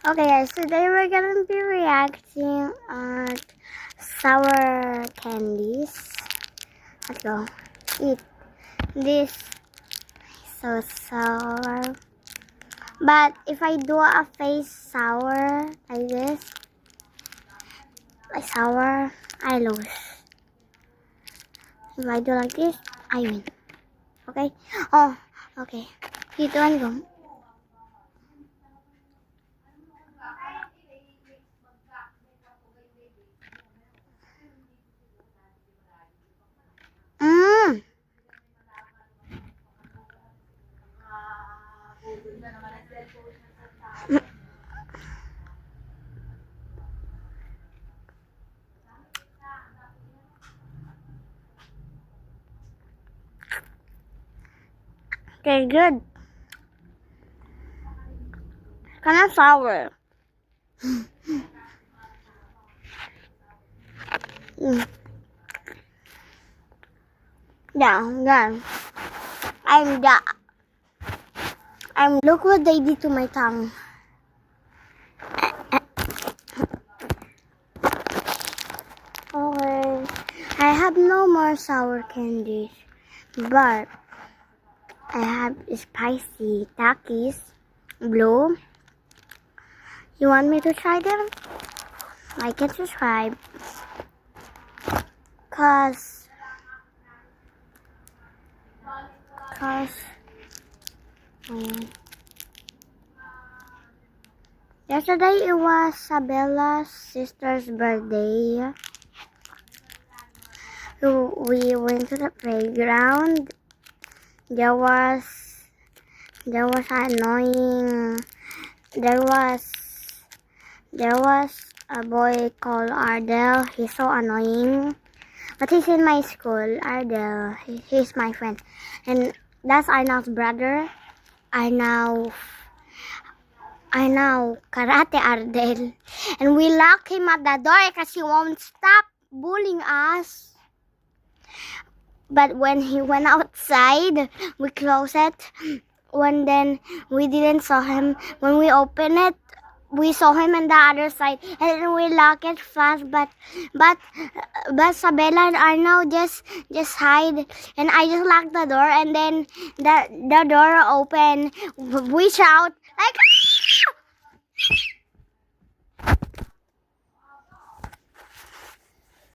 Okay guys, today we're gonna be reacting on sour candies. Let's go. Eat this. So sour. But if I do a face sour like this, like sour, I lose. If I do like this, I win. Okay? Oh, okay. Dito go. Mmm. Okay, good. Kind of sour. Mm. Yeah, yeah. Look what they did to my tongue. Okay, I have no more sour candies, but I have spicy Takis blue. You want me to try them? Like and subscribe, cause yesterday it was Sabella's sister's birthday. We went to the playground. There was annoying. There was a boy called Ardell. He's so annoying. But he's in my school, Ardell. He's my friend. And that's Arnald's brother. Arnald Karate Ardell. And we lock him at the door because he won't stop bullying us. But when he went outside, we closed it. Then we didn't saw him. When we opened it, we saw him on the other side, and then we lock it fast. But Sabella and Arnold just hide, and I just locked the door, and then the door opened. We shout like.